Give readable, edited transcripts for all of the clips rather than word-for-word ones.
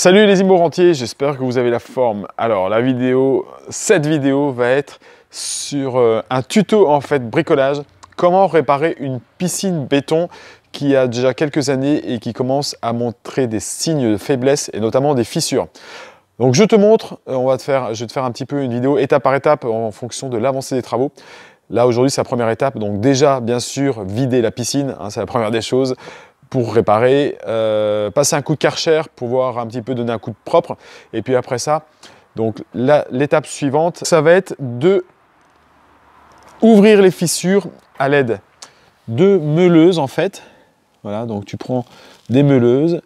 Salut les immorentiers, j'espère que vous avez la forme. Alors cette vidéo va être sur un tuto en fait bricolage. Comment réparer une piscine béton qui a déjà quelques années et qui commence à montrer des signes de faiblesse et notamment des fissures. Donc je te montre, je vais te faire un petit peu une vidéo étape par étape en fonction de l'avancée des travaux. Là aujourd'hui c'est la première étape, donc déjà bien sûr vider la piscine, hein, c'est la première des choses. Pour réparer, passer un coup de Karcher pour voir un petit peu donner un coup de propre. Et puis après ça, donc l'étape suivante, ça va être de ouvrir les fissures à l'aide de meuleuses en fait. Voilà, donc tu prends des meuleuses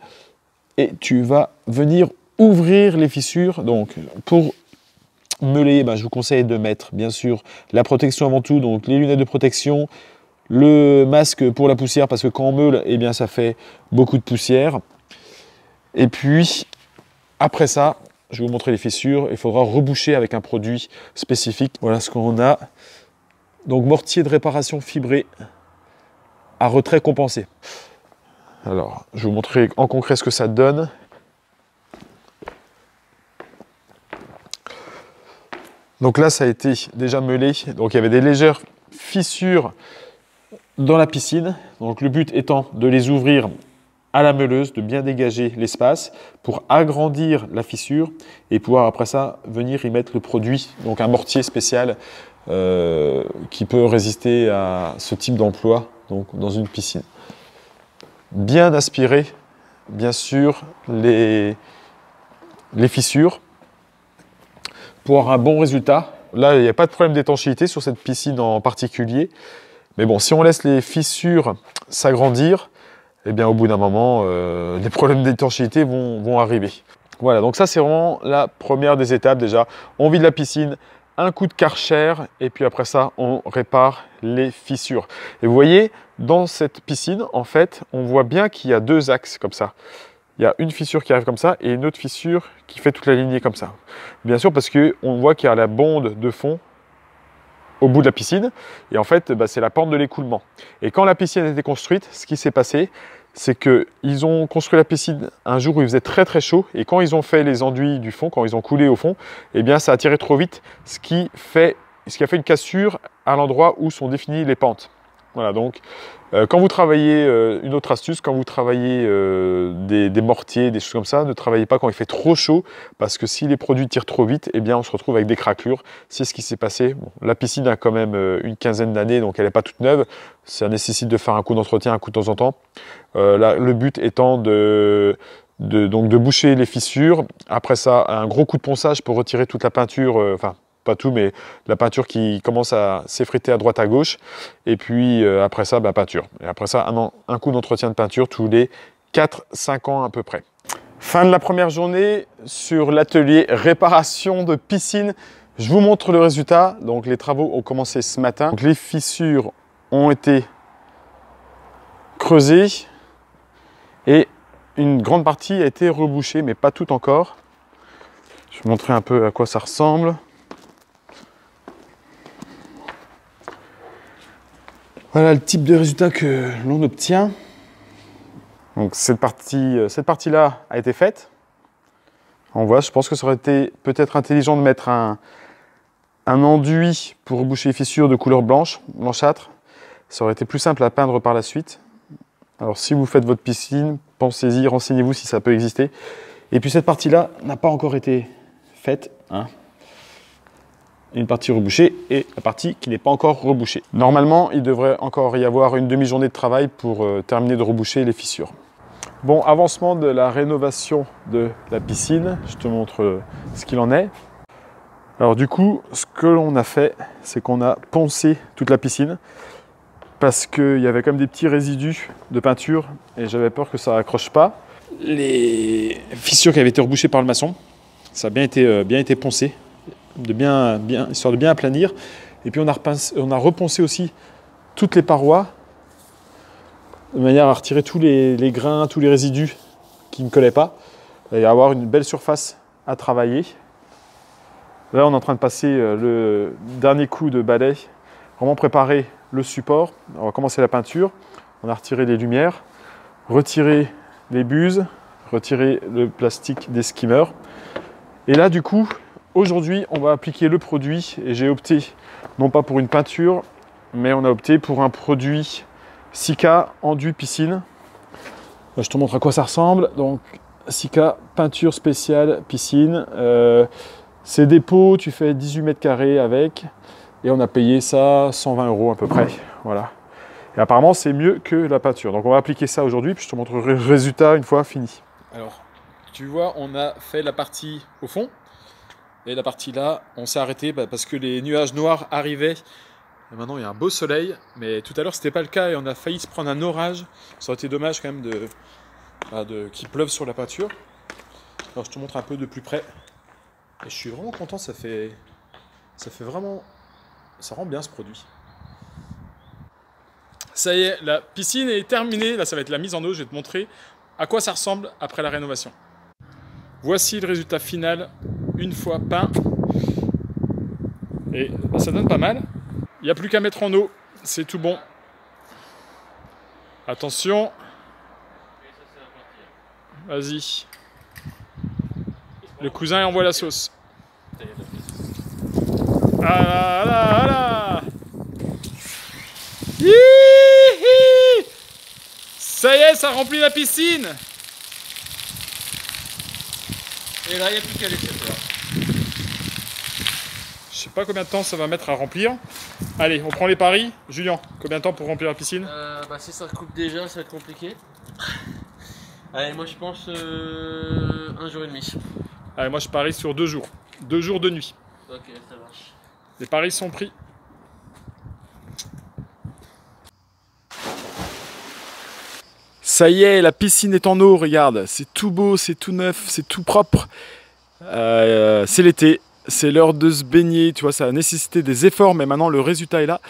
et tu vas venir ouvrir les fissures. Donc pour meuler, je vous conseille de mettre bien sûr la protection avant tout, donc les lunettes de protection, le masque pour la poussière, parce que quand on meule, eh bien, ça fait beaucoup de poussière. Et puis, après ça, je vais vous montrer les fissures. Il faudra reboucher avec un produit spécifique. Voilà ce qu'on a. Donc, mortier de réparation fibré à retrait compensé. Alors, je vais vous montrer en concret ce que ça donne. Donc là, ça a été déjà meulé. Donc, il y avait des légères fissures dans la piscine, donc le but étant de les ouvrir à la meuleuse, de bien dégager l'espace pour agrandir la fissure et pouvoir après ça venir y mettre le produit, donc un mortier spécial qui peut résister à ce type d'emploi donc dans une piscine. Bien aspirer bien sûr les fissures pour avoir un bon résultat. Là il n'y a pas de problème d'étanchéité sur cette piscine en particulier. Mais bon, si on laisse les fissures s'agrandir, eh bien au bout d'un moment, les problèmes d'étanchéité vont arriver. Voilà, donc ça c'est vraiment la première des étapes déjà. On vide la piscine, un coup de Karcher, et puis après ça, on répare les fissures. Et vous voyez, dans cette piscine, en fait, on voit bien qu'il y a deux axes comme ça. Il y a une fissure qui arrive comme ça et une autre fissure qui fait toute la lignée comme ça. Bien sûr, parce qu'on voit qu'il y a la bonde de fond au bout de la piscine, et en fait, c'est la pente de l'écoulement. Et quand la piscine a été construite, ce qui s'est passé, c'est qu'ils ont construit la piscine un jour où il faisait très très chaud, et quand ils ont fait les enduits du fond, quand ils ont coulé au fond, eh bien ça a tiré trop vite, ce qui a fait une cassure à l'endroit où sont définies les pentes. Voilà, donc quand vous travaillez, une autre astuce, quand vous travaillez des mortiers, des choses comme ça, ne travaillez pas quand il fait trop chaud, parce que si les produits tirent trop vite, eh bien on se retrouve avec des craquelures. C'est ce qui s'est passé. Bon, la piscine a quand même une quinzaine d'années, donc elle n'est pas toute neuve. Ça nécessite de faire un coup d'entretien, un coup de temps en temps. Là, le but étant de boucher les fissures. Après ça, un gros coup de ponçage pour retirer toute la peinture, enfin, pas tout, mais la peinture qui commence à s'effriter à droite à gauche. Et puis après ça, peinture. Et après ça, un coup d'entretien de peinture tous les 4-5 ans à peu près. Fin de la première journée sur l'atelier réparation de piscine. Je vous montre le résultat. Donc les travaux ont commencé ce matin. Donc, les fissures ont été creusées et une grande partie a été rebouchée, mais pas toute encore. Je vais vous montrer un peu à quoi ça ressemble. Voilà le type de résultat que l'on obtient. Donc cette partie-là a été faite. On voit, je pense que ça aurait été peut-être intelligent de mettre un enduit pour reboucher les fissures de couleur blanche, blanchâtre. Ça aurait été plus simple à peindre par la suite. Alors si vous faites votre piscine, pensez-y, renseignez-vous si ça peut exister. Et puis cette partie-là n'a pas encore été faite, hein. Une partie rebouchée et la partie qui n'est pas encore rebouchée. Normalement, il devrait encore y avoir une demi-journée de travail pour terminer de reboucher les fissures. Bon, avancement de la rénovation de la piscine. Je te montre ce qu'il en est. Alors du coup, ce que l'on a fait, c'est qu'on a poncé toute la piscine parce qu'il y avait comme des petits résidus de peinture et j'avais peur que ça accroche pas. Les fissures qui avaient été rebouchées par le maçon, ça a bien été poncé. Histoire de bien aplanir. Et puis on a reponcé aussi toutes les parois de manière à retirer tous les grains, tous les résidus qui ne collaient pas et avoir une belle surface à travailler. Là on est en train de passer le dernier coup de balai, vraiment préparer le support. On va commencer la peinture, on a retiré les lumières, retiré les buses, retirer le plastique des skimmers. Et là, du coup, aujourd'hui, on va appliquer le produit et j'ai opté non pas pour une peinture, mais on a opté pour un produit Sika enduit piscine. Je te montre à quoi ça ressemble. Donc, Sika peinture spéciale piscine. C'est des pots, tu fais 18 mètres carrés avec. Et on a payé ça 120 € à peu près. Voilà. Et apparemment, c'est mieux que la peinture. Donc, on va appliquer ça aujourd'hui, puis je te montrerai le résultat une fois fini. Alors, tu vois, on a fait la partie au fond. Et la partie là, on s'est arrêté parce que les nuages noirs arrivaient. Et maintenant, il y a un beau soleil. Mais tout à l'heure, ce n'était pas le cas et on a failli se prendre un orage. Ça aurait été dommage quand même qu'il pleuve sur la peinture. Alors, je te montre un peu de plus près. Et je suis vraiment content, ça fait vraiment... Ça rend bien ce produit. Ça y est, la piscine est terminée. Là, ça va être la mise en eau. Je vais te montrer à quoi ça ressemble après la rénovation. Voici le résultat final une fois peint. Et ça donne pas mal. Il n'y a plus qu'à mettre en eau. C'est tout bon. Attention. Vas-y. Le cousin envoie la sauce. Ah là là là. Hihi. Ça y est, ça remplit la piscine. Et là, il n'y a plus qu'à laisser faire. Je sais pas combien de temps ça va mettre à remplir. Allez, on prend les paris. Julien, combien de temps pour remplir la piscine? Si ça coupe déjà, ça va être compliqué. Allez, moi je pense 1 jour et demi. Allez, moi je parie sur 2 jours. 2 jours de nuit. Ok, ça marche. Les paris sont pris. Ça y est, la piscine est en eau, regarde. C'est tout beau, c'est tout neuf, c'est tout propre. C'est l'été, c'est l'heure de se baigner. Tu vois, ça a nécessité des efforts, mais maintenant le résultat est là.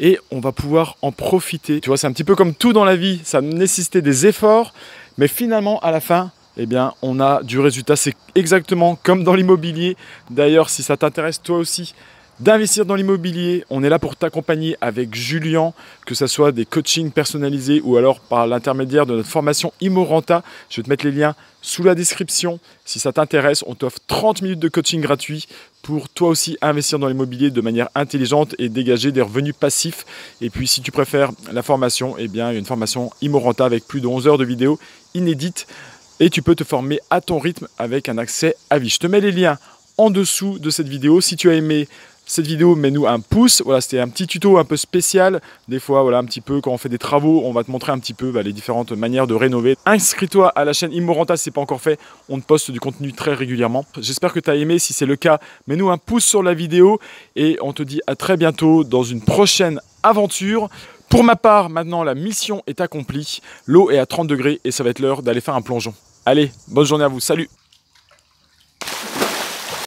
Et on va pouvoir en profiter. Tu vois, c'est un petit peu comme tout dans la vie. Ça a nécessité des efforts, mais finalement, à la fin, eh bien, on a du résultat. C'est exactement comme dans l'immobilier. D'ailleurs, si ça t'intéresse toi aussi d'investir dans l'immobilier, on est là pour t'accompagner avec Julien, que ce soit des coachings personnalisés ou alors par l'intermédiaire de notre formation ImmoRenta. Je vais te mettre les liens sous la description. Si ça t'intéresse, on t'offre 30 minutes de coaching gratuit pour toi aussi investir dans l'immobilier de manière intelligente et dégager des revenus passifs. Et puis si tu préfères la formation, eh bien, il y a une formation ImmoRenta avec plus de 11 heures de vidéos inédites et tu peux te former à ton rythme avec un accès à vie. Je te mets les liens en dessous de cette vidéo. Si tu as aimé cette vidéo, mets-nous un pouce. Voilà, c'était un petit tuto un peu spécial. Des fois, voilà, un petit peu quand on fait des travaux, on va te montrer un petit peu les différentes manières de rénover. Inscris-toi à la chaîne ImmoRenta si ce n'est pas encore fait. On te poste du contenu très régulièrement. J'espère que tu as aimé. Si c'est le cas, mets-nous un pouce sur la vidéo et on te dit à très bientôt dans une prochaine aventure. Pour ma part, maintenant, la mission est accomplie. L'eau est à 30 degrés et ça va être l'heure d'aller faire un plongeon. Allez, bonne journée à vous. Salut!